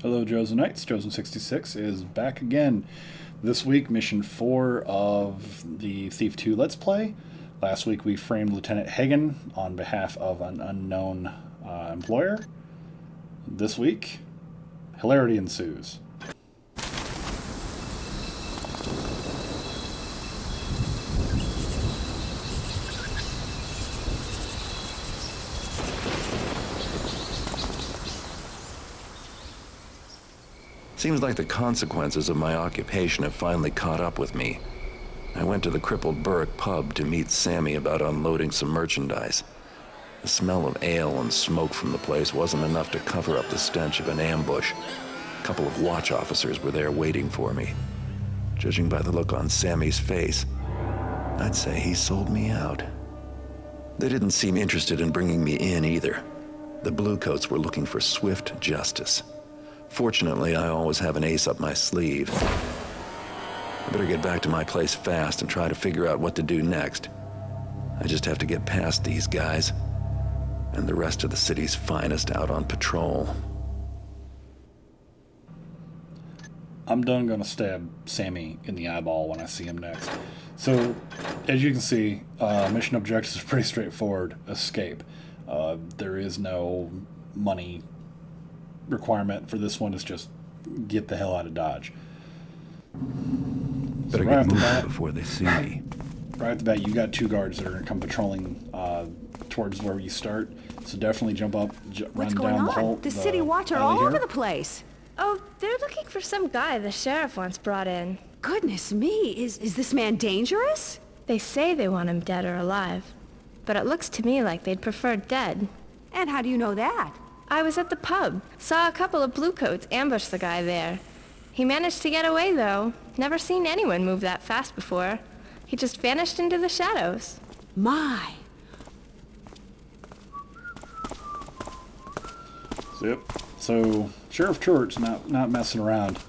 Hello, Joes and Knights. Josen66 is back again. This week, mission 4 of the Thief 2 Let's Play. Last week, we framed Lieutenant Hagen on behalf of an unknown employer. This week, hilarity ensues. Seems like the consequences of my occupation have finally caught up with me. I went to the crippled Burrick pub to meet Sammy about unloading some merchandise. The smell of ale and smoke from the place wasn't enough to cover up the stench of an ambush. A couple of watch officers were there waiting for me. Judging by the look on Sammy's face, I'd say he sold me out. They didn't seem interested in bringing me in either. The Bluecoats were looking for swift justice. Fortunately, I always have an ace up my sleeve. I better get back to my place fast and try to figure out what to do next. I just have to get past these guys and the rest of the city's finest out on patrol. I'm done gonna stab Sammy in the eyeball when I see him next. So, as you can see, mission objectives are pretty straightforward. Escape. There is no money requirement for this one. Is just get the hell out of Dodge. Better So get moving before they see me. Right off the bat, you got two guards that are going to come patrolling towards where you start. So definitely jump up, run down the hall. The city watch are all over the place. Oh, they're looking for some guy the sheriff once brought in. Goodness me, is this man dangerous? They say they want him dead or alive, but it looks to me like they'd prefer dead. And how do you know that? I was at the pub, saw a couple of bluecoats ambush the guy there. He managed to get away, though. Never seen anyone move that fast before. He just vanished into the shadows. My. Yep. So Sheriff Truart's not messing around.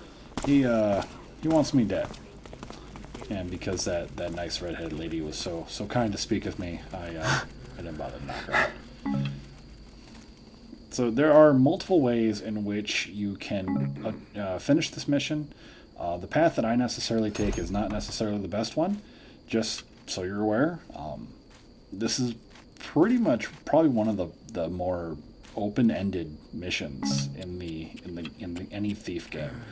He wants me dead. And because that nice redheaded lady was so kind to speak of me, I didn't bother to knock her out. So there are multiple ways in which you can finish this mission. The path that I necessarily take is not necessarily the best one, just so you're aware. This is pretty much probably one of the more open-ended missions in any Thief game.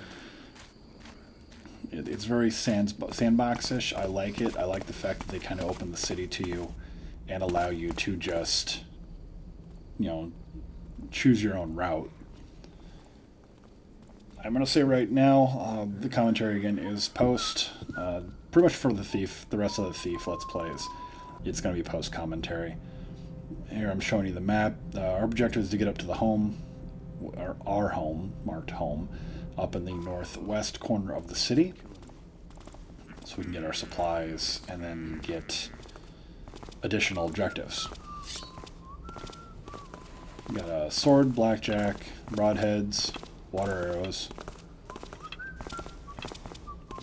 It's very sandbox-ish. I like it. I like the fact that they kind of open the city to you and allow you to just, choose your own route. I'm going to say right now, the commentary again is post, pretty much for the rest of the Thief Let's Plays. It's going to be post commentary. Here I'm showing you the map. Our objective is to get up to the home, or our home, marked home, up in the northwest corner of the city. So we can get our supplies and then get additional objectives. We got a sword, blackjack, broadheads, water arrows,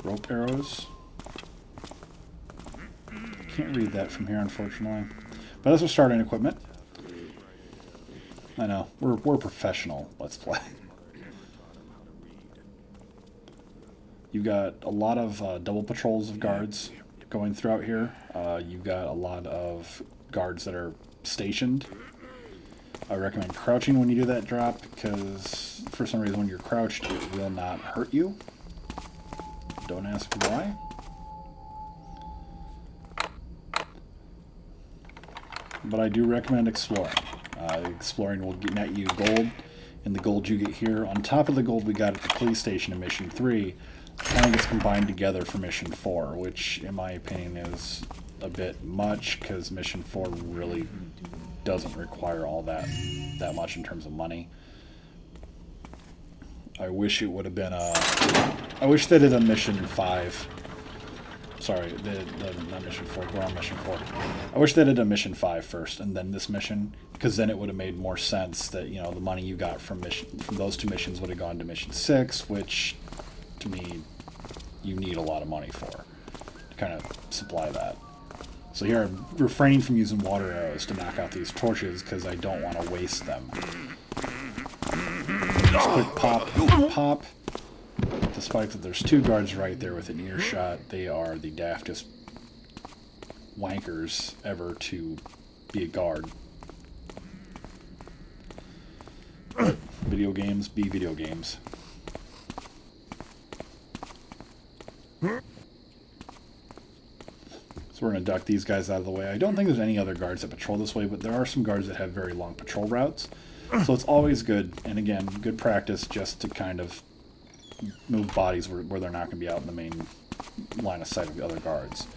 rope arrows. Can't read that from here, unfortunately. But that's our starting equipment. I know, we're professional. Let's play. You've got a lot of double patrols of guards going throughout here. You've got a lot of guards that are stationed. I recommend crouching when you do that drop, because for some reason when you're crouched it will not hurt you. Don't ask why. But I do recommend exploring. Exploring will net you gold, and the gold you get here, on top of the gold we got at the police station in Mission 3, kind of gets combined together for Mission 4, which in my opinion is a bit much, because Mission 4 really doesn't require all that much in terms of money. I wish it would have been I wish they did a Mission 5. Sorry, not Mission 4, we're on Mission 4. I wish they did a Mission 5 first and then this mission, because then it would have made more sense that, the money you got from those two missions would have gone to Mission 6, which, to me, you need a lot of money for, to kind of supply that. So here I'm refraining from using water arrows to knock out these torches because I don't want to waste them. Just quick pop, pop. Despite that there's two guards right there within earshot, they are the daftest wankers ever to be a guard. Video games be video games. So we're going to duck these guys out of the way. I don't think there's any other guards that patrol this way, but there are some guards that have very long patrol routes. So it's always good, and again, good practice just to kind of move bodies where they're not going to be out in the main line of sight of the other guards.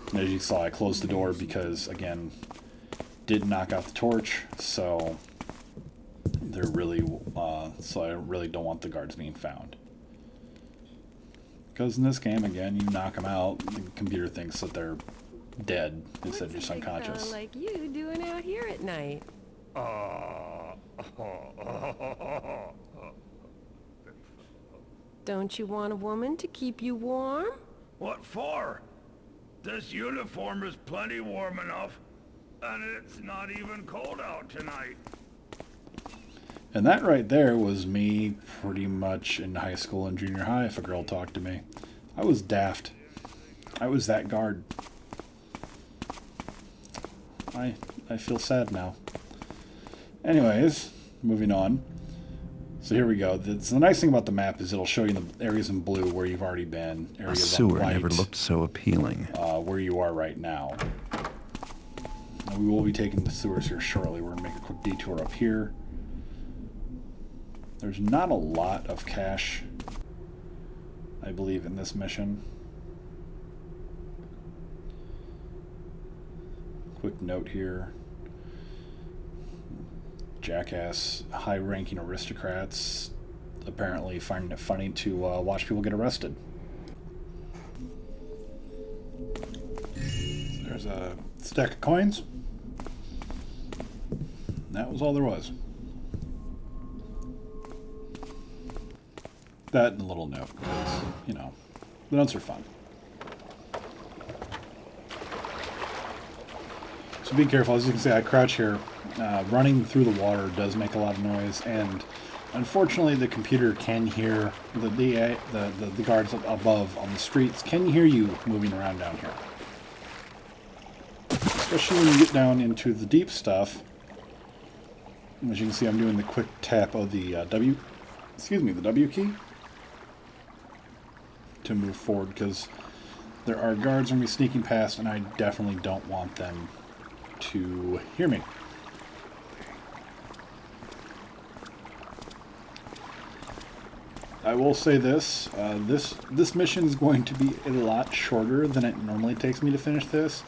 And as you saw, I closed the door because, again, didn't knock out the torch, so they're really, so I really don't want the guards being found. Because in this game, again, you knock them out, the computer thinks that they're dead instead of just unconscious. Like you doing out here at night? Don't you want a woman to keep you warm? What for? This uniform is plenty warm enough, and it's not even cold out tonight. And that right there was me pretty much in high school and junior high if a girl talked to me. I was daft. I was that guard. I feel sad now. Anyways, moving on. So here we go. The nice thing about the map is it'll show you the areas in blue where you've already been. A Areas sewer on white, never looked so appealing. where you are right now. And we will be taking the sewers here shortly. We're going to make a quick detour up here. There's not a lot of cash, I believe, in this mission. Quick note here. Jackass, high-ranking aristocrats apparently finding it funny to watch people get arrested. There's a stack of coins. That was all there was. That and a little note, because, you know, the notes are fun. So be careful. As you can see, I crouch here. Running through the water does make a lot of noise, and unfortunately the computer can hear, the guards above on the streets can hear you moving around down here. Especially when you get down into the deep stuff. As you can see, I'm doing the quick tap of the the W key to move forward, because there are guards going to be sneaking past, and I definitely don't want them to hear me. I will say this, this mission is going to be a lot shorter than it normally takes me to finish this.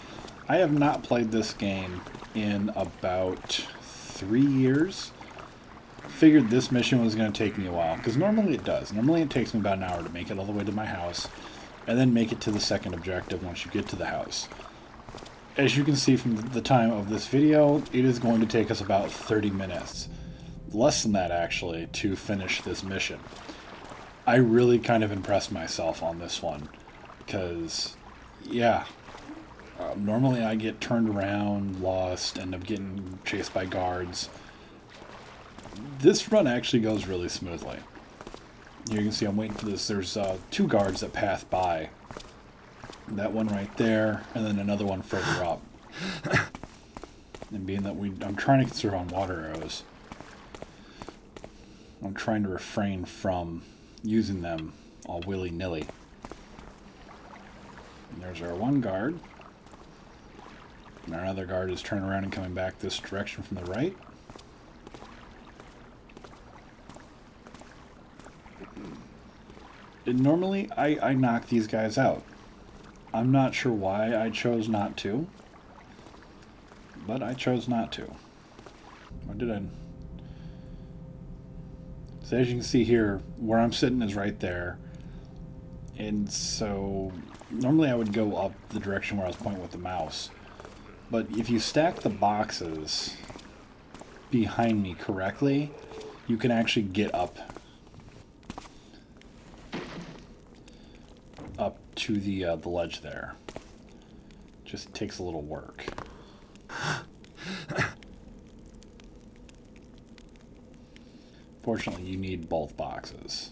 I have not played this game in about 3 years. Figured this mission was going to take me a while, because normally it does. Normally it takes me about an hour to make it all the way to my house, and then make it to the second objective once you get to the house. As you can see from the time of this video, it is going to take us about 30 minutes. Less than that, actually, to finish this mission. I really kind of impressed myself on this one, because, yeah, normally I get turned around, lost, end up getting chased by guards. This run actually goes really smoothly. Here you can see I'm waiting for this. There's two guards that pass by. That one right there, and then another one further up. And being that I'm trying to conserve on water arrows, I'm trying to refrain from using them all willy-nilly. And there's our one guard. And our other guard is turning around and coming back this direction from the right. And normally, I knock these guys out. I'm not sure why I chose not to. But I chose not to. Or did I? So as you can see here, where I'm sitting is right there. And so normally I would go up the direction where I was pointing with the mouse. But if you stack the boxes behind me correctly, you can actually get up to the ledge there. Just takes a little work. Unfortunately, you need both boxes.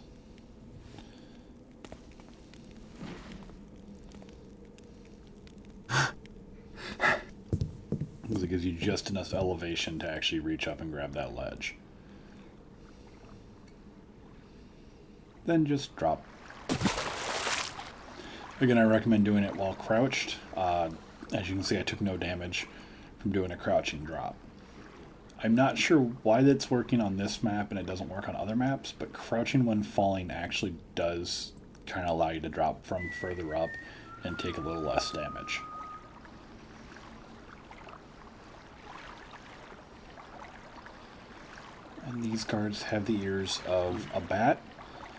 Because it gives you just enough elevation to actually reach up and grab that ledge. Then just drop. Again, I recommend doing it while crouched. As you can see, I took no damage from doing a crouching drop. I'm not sure why that's working on this map and it doesn't work on other maps, but crouching when falling actually does kind of allow you to drop from further up and take a little less damage. And these guards have the ears of a bat,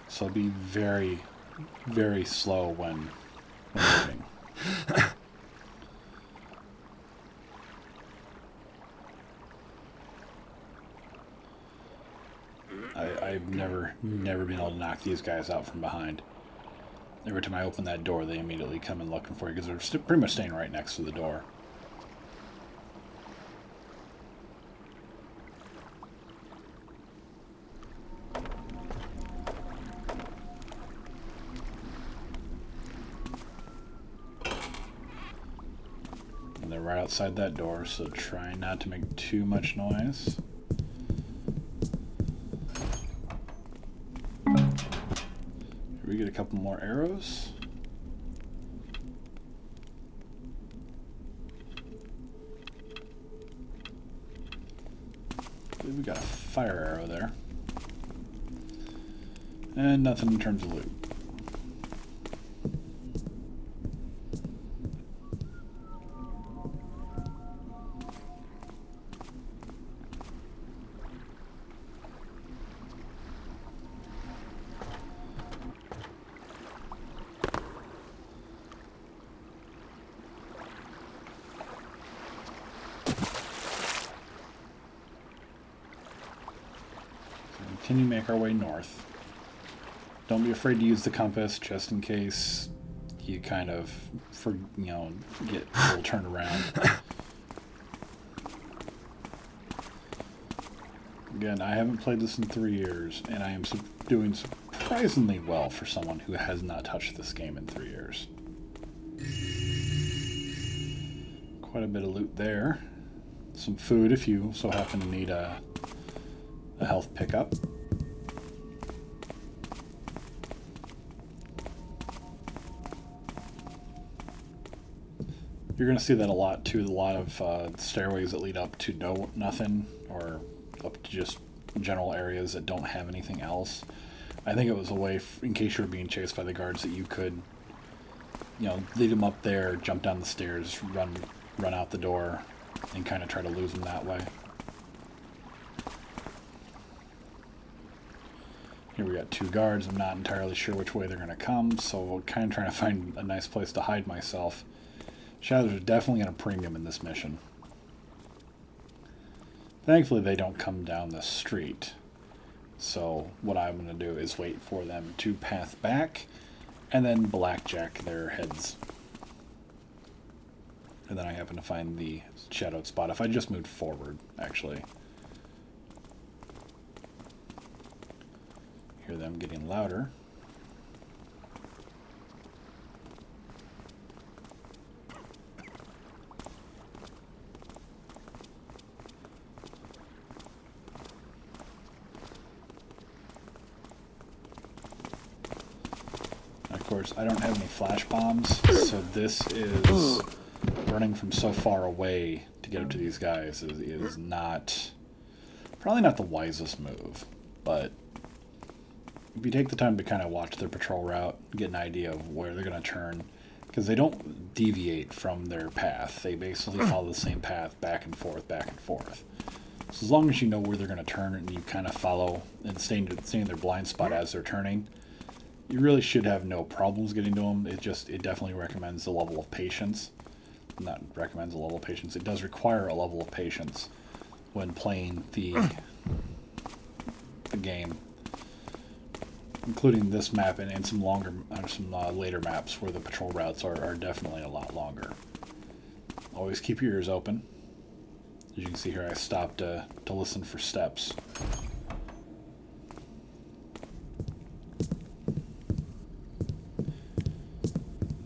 so be very, very slow when moving. I've never been able to knock these guys out from behind. Every time I open that door, they immediately come in looking for you because they're pretty much staying right next to the door. And they're right outside that door, so try not to make too much noise. We get a couple more arrows. I believe we got a fire arrow there. And nothing in terms of loot. Continue to make our way north. Don't be afraid to use the compass just in case you kind of, get a little turned around. Again, I haven't played this in 3 years, and I am doing surprisingly well for someone who has not touched this game in 3 years. Quite a bit of loot there. Some food if you so happen to need a health pickup. You're going to see that a lot too. A lot of stairways that lead up to nothing, or up to just general areas that don't have anything else. I think it was a way, in case you were being chased by the guards, that you could, lead them up there, jump down the stairs, run out the door, and kind of try to lose them that way. Here we got 2 guards. I'm not entirely sure which way they're going to come, so we're kind of trying to find a nice place to hide myself. Shadows are definitely at a premium in this mission. Thankfully, they don't come down the street. So what I'm going to do is wait for them to path back, and then blackjack their heads. And then I happen to find the shadowed spot. If I just moved forward, actually. Hear them getting louder. Of course, I don't have any flash bombs, so this is running from so far away to get up to these guys is not, probably not the wisest move, but if you take the time to kind of watch their patrol route, get an idea of where they're going to turn, because they don't deviate from their path. They basically follow the same path back and forth, back and forth. So as long as you know where they're going to turn and you kind of follow and stay in their blind spot as they're turning, you really should have no problems getting to them. It definitely recommends a level of patience. Not recommends a level of patience. It does require a level of patience when playing the game, including this map and some later maps where the patrol routes are definitely a lot longer. Always keep your ears open. As you can see here, I stopped to listen for steps.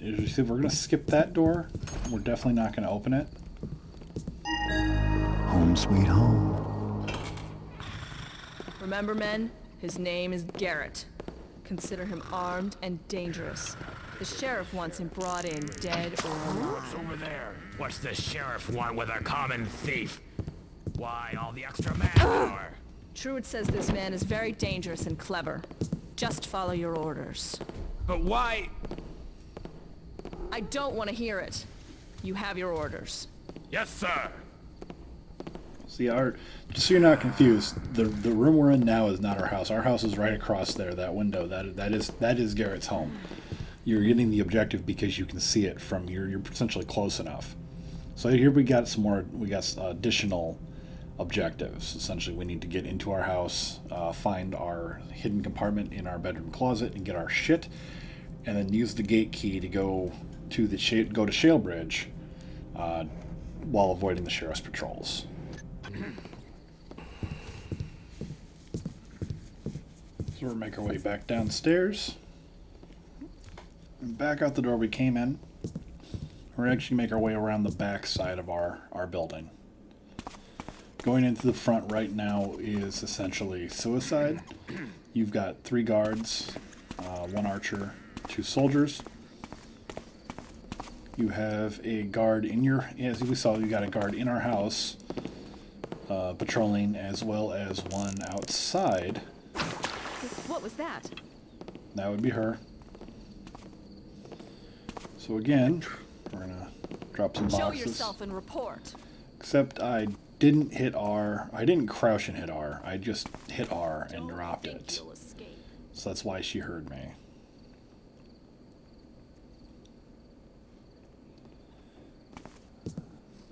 as you see, we're going to skip that door. We're definitely not going to open it. Home sweet home. Remember, men, his name is Garrett. Consider him armed and dangerous. The sheriff wants him brought in, dead or alive. Over there. What's the sheriff want with a common thief? Why all the extra manpower? Truart says this man is very dangerous and clever. Just follow your orders. But why? I don't want to hear it. You have your orders. Yes, sir. See, just so you're not confused, the room we're in now is not our house. Our house is right across there. That window, that is Garrett's home. You're getting the objective because you can see it from you're essentially close enough. So here we got additional objectives. Essentially, we need to get into our house, find our hidden compartment in our bedroom closet, and get our shit, and then use the gate key to go to Shalebridge, while avoiding the sheriff's patrols. So we'll make our way back downstairs. And back out the door we came in. We're actually make our way around the back side of our building. Going into the front right now is essentially suicide. You've got 3 guards, 1 archer, 2 soldiers. You have a guard as we saw, you got a guard in our house, patrolling, as well as one outside. What was that? That would be her. So again, we're gonna drop some boxes. Show yourself and report. Except I didn't hit R. I didn't crouch and hit R. I just hit R and dropped it. So that's why she heard me.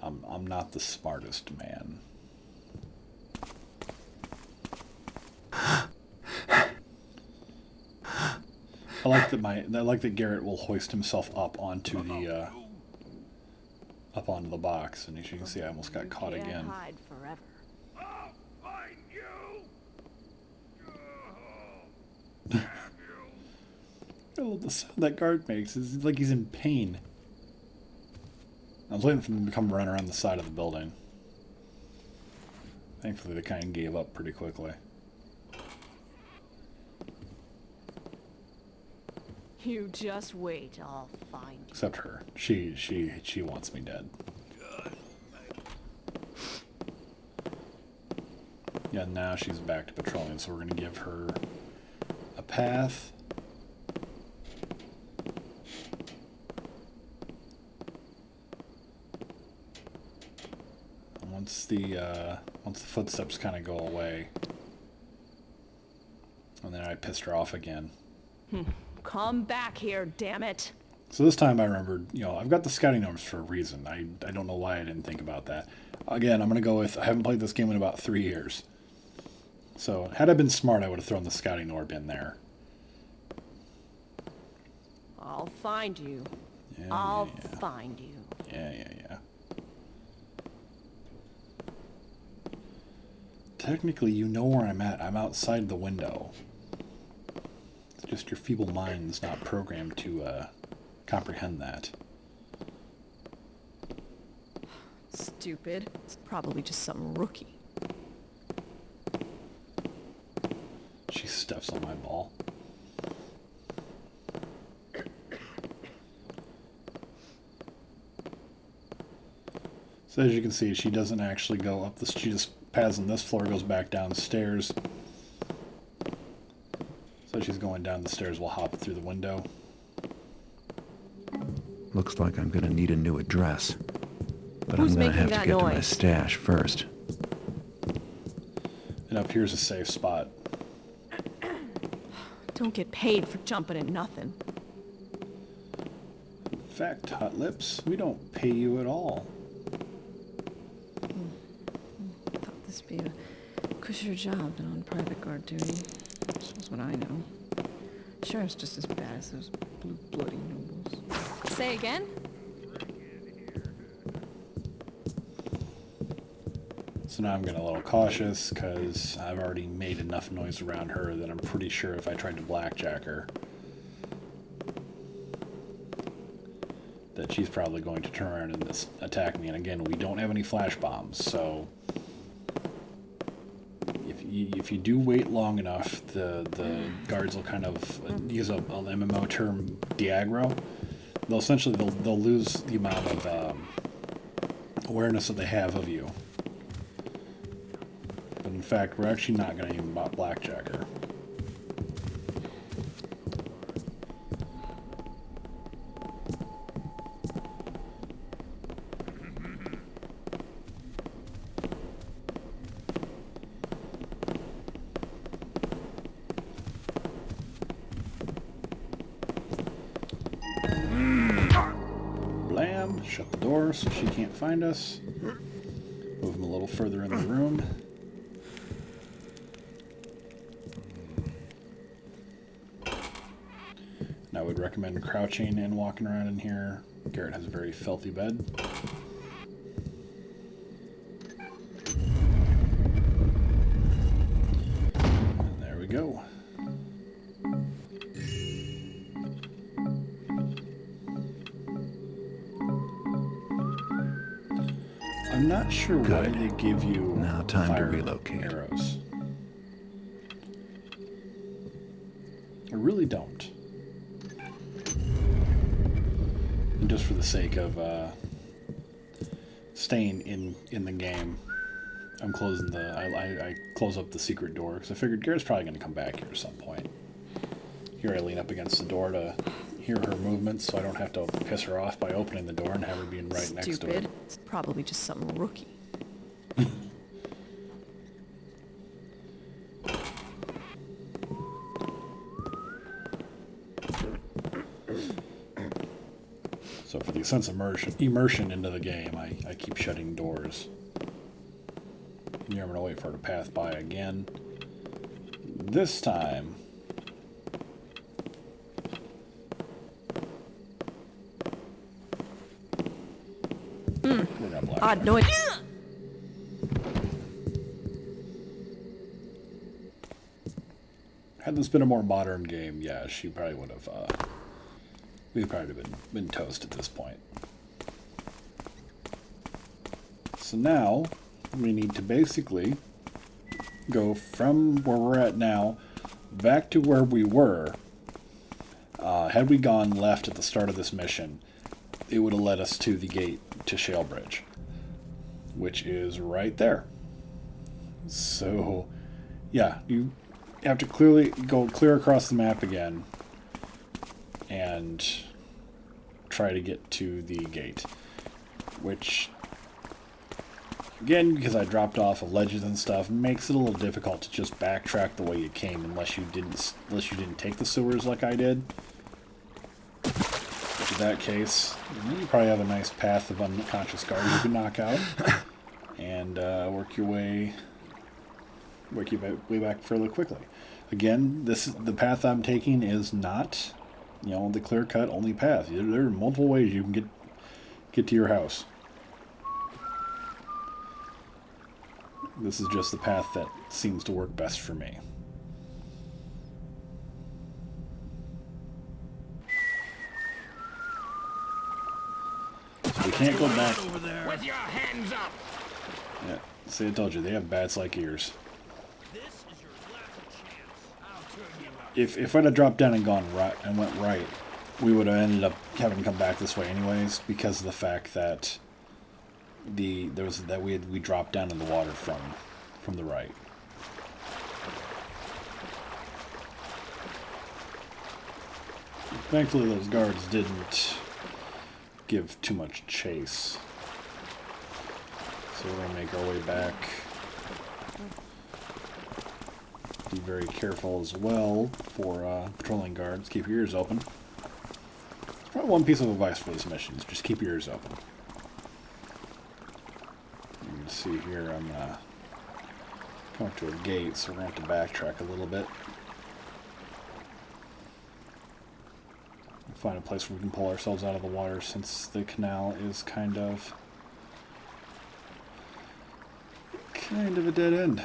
I'm not the smartest man. I like that Garrett will hoist himself up onto the box, and as you can see, I almost got caught again. Hide forever. I'll find you! Damn you! I love the sound that guard makes. It's like he's in pain. I was waiting for them to come run around the side of the building. Thankfully, they kind of gave up pretty quickly. You just wait, I'll find you. Except her. She wants me dead. Yeah, now she's back to patrolling, so we're going to give her a path. And once the footsteps kind of go away, and then I pissed her off again. Come back here, damn it. So this time I remembered, I've got the scouting numbers for a reason. I don't know why I didn't think about that. Again, I'm going to go with, I haven't played this game in about 3 years. So, had I been smart, I would have thrown the scouting orb in there. I'll find you. Yeah, I'll yeah. find you. Yeah. Technically, you know where I'm at. I'm outside the window. It's just your feeble mind's not programmed to comprehend that. Stupid. It's probably just some rookie. She steps on my ball. So as you can see, she doesn't actually go up this. She just pads on this floor, goes back downstairs. So she's going down the stairs. We'll hop through the window. Looks like I'm gonna need a new address. But Who's I'm gonna making have to that get to my noise? stash first. And up here's a safe spot. Don't get paid for jumping at nothing. In fact, Hot Lips, we don't pay you at all. Thought this would be a cushier job than on private guard duty. Shows what I know. Sheriff's just as bad as those blue bloody nobles. Say again? So now I'm getting a little cautious because I've already made enough noise around her that I'm pretty sure if I tried to blackjack her, that she's probably going to turn around and attack me. And again, we don't have any flash bombs, so if you do wait long enough, the guards will kind of use an MMO term, de-aggro. They'll lose the amount of awareness that they have of you. But in fact, we're actually not going to even blackjack her. Blam! Shut the door so she can't find us. Move them a little further in the room. And I would recommend crouching and walking around in here. Garrett has a very filthy bed. And there we go. I'm not sure why they give you Now time to fire relocate. arrows. I really don't. And just for the sake of staying in the game, I'm closing the. I close up the secret door because I figured Garrett's probably going to come back here at some point. Here I lean up against the door to hear her movements, so I don't have to piss her off by opening the door and have her being right next to Stupid. it. It's probably just some rookie. So for the sense of immersion into the game, I keep shutting doors. Here I'm going to wait for her to pass by again. This time, we're going to black. Odd noise. Had this been a more modern game, yeah, she probably would have, we'd probably have been toast at this point. So now, we need to basically go from where we're at now back to where we were. Had we gone left at the start of this mission, it would have led us to the gate to Shalebridge, which is right there. So, yeah, you have to clear across the map again and try to get to the gate, which, again, because I dropped off of ledges and stuff, makes it a little difficult to just backtrack the way you came unless you didn't take the sewers like I did. Which in that case, you probably have a nice path of unconscious guards you can knock out and work your way back fairly quickly. Again, the path I'm taking is not, the clear-cut only path. There are multiple ways you can get to your house. This is just the path that seems to work best for me. So we can't go back. With your hands up! Yeah, see, I told you, they have bats like ears. This is your last chance. I'll turn you up. If I'd have dropped down and gone right and went right, we would have ended up having to come back this way anyways, because of the fact that we dropped down in the water from the right. Thankfully, those guards didn't give too much chase, so we're gonna make our way back. Be very careful as well for patrolling guards. Keep your ears open. Probably one piece of advice for this mission is just keep your ears open. You can see here I'm come up to a gate, so we're going to have to backtrack a little bit. Find a place where we can pull ourselves out of the water, since the canal is kind of a dead end.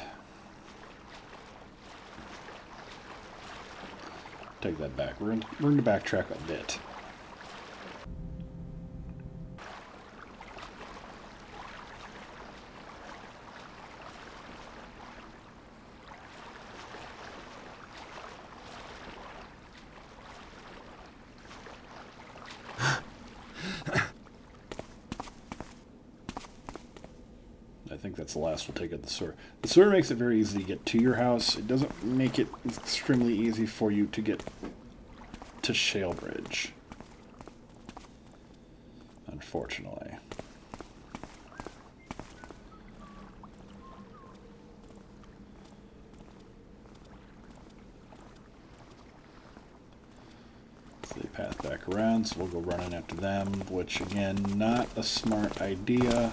Take that back. We're going to backtrack a bit. think that's the last we'll take at the sewer. The sewer makes it very easy to get to your house. It doesn't make it extremely easy for you to get to Shale Bridge, unfortunately. So they path back around, so we'll go running after them, which again, not a smart idea.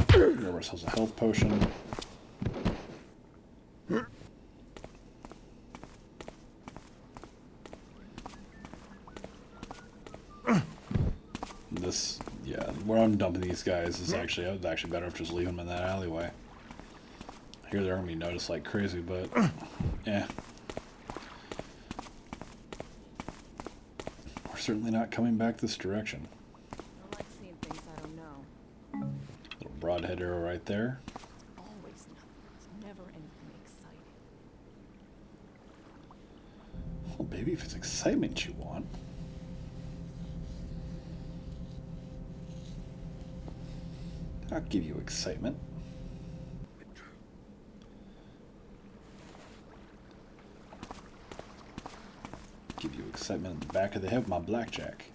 Grab ourselves a health potion. This, yeah, where I'm dumping these guys is actually, it's actually better if just leave them in that alleyway. I hear they're gonna be noticed like crazy, but yeah. We're certainly not coming back this direction. I like seeing things I don't know. Little broadhead arrow right there. Always nothing. It's never anything exciting. Well, baby, if it's excitement you want. I'll give you excitement. Give you excitement in the back of the head with my blackjack.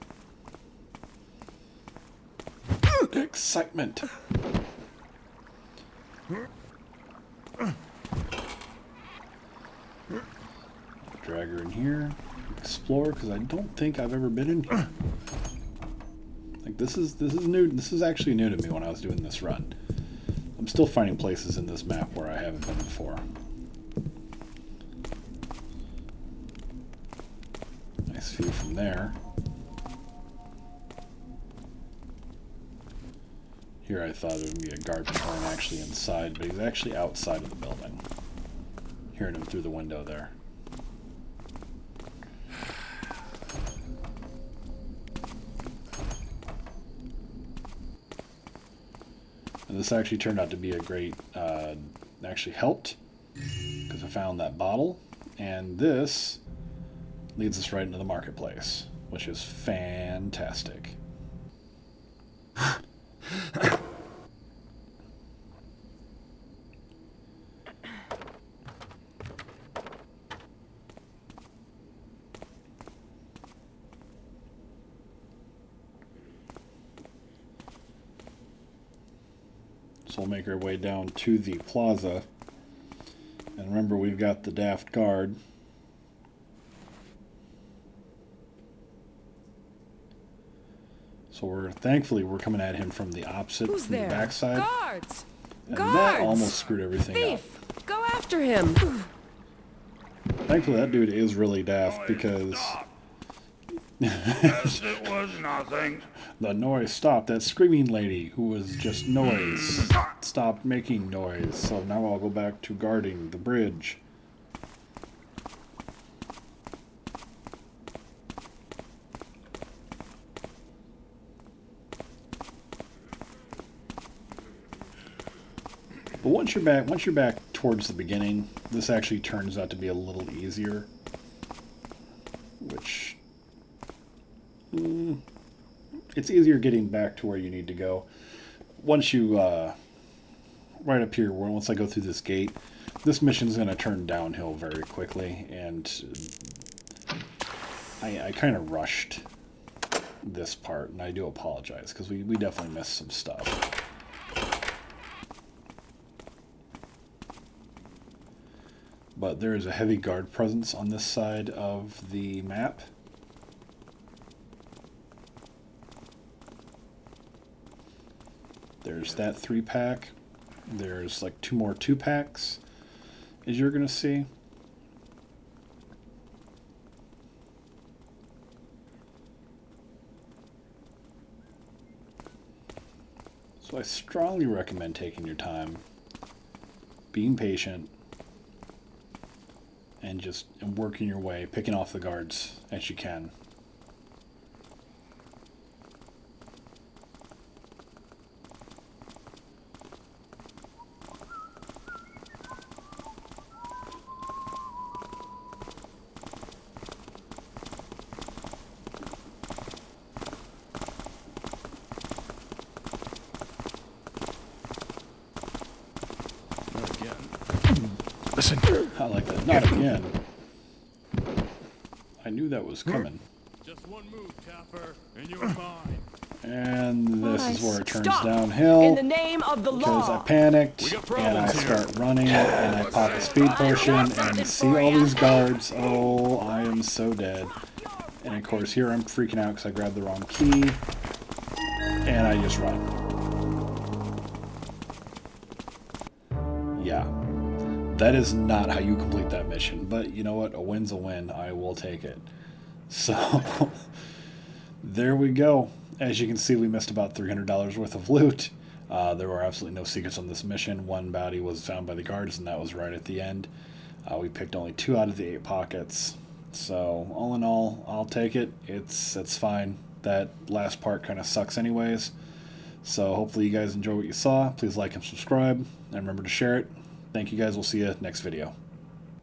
Excitement! Drag her in here. Explore, because I don't think I've ever been in here. Like this is new. This is actually new to me when I was doing this run. I'm still finding places in this map where I haven't been before. Nice view from there. Here I thought it would be a guard patrolling actually inside, but he's actually outside of the building. Hearing him through the window there. And this actually turned out to be a great, actually helped, because I found that bottle, and this leads us right into the marketplace, which is fantastic. So we'll make our way down to the plaza. And remember, we've got the daft guard. So thankfully we're coming at him from the opposite, Who's from there? the backside. Guards! And Guards! that almost screwed everything Thief! Go after him! up. Thankfully that dude is really daft because Stop. Yes, it was nothing. the noise stopped. That screaming lady who was just noise stopped making noise. So now I'll go back to guarding the bridge. But once you're back towards the beginning, this actually turns out to be a little easier. Which it's easier getting back to where you need to go. Once you right up here, once I go through this gate, this mission's going to turn downhill very quickly, and I kind of rushed this part, and I do apologize because we definitely missed some stuff. But there is a heavy guard presence on this side of the map. There's that 3-pack. There's like 2 more 2-packs, as you're going to see. So I strongly recommend taking your time, being patient, and just working your way, picking off the guards as you can. listen. I like that. Not again. I knew that was coming. Just one move, Tapper, and you're mine. And this is where it turns Stop! downhill. In the name of the Because I law. panicked, got and I problems here. start running, and I pop a speed potion, and see all these guards. Oh, I am so dead. And of course, here I'm freaking out because I grabbed the wrong key, and I just run. Yeah. That is not how you complete that mission, but you know what? A win's a win. I will take it. So, there we go. As you can see, we missed about $300 worth of loot. There were absolutely no secrets on this mission. One bounty was found by the guards, and that was right at the end. We picked only 2 out of the 8 pockets. So, all in all, I'll take it. It's fine. That last part kind of sucks anyways. So, hopefully you guys enjoy what you saw. Please like and subscribe, and remember to share it. Thank you guys. We'll see you next video.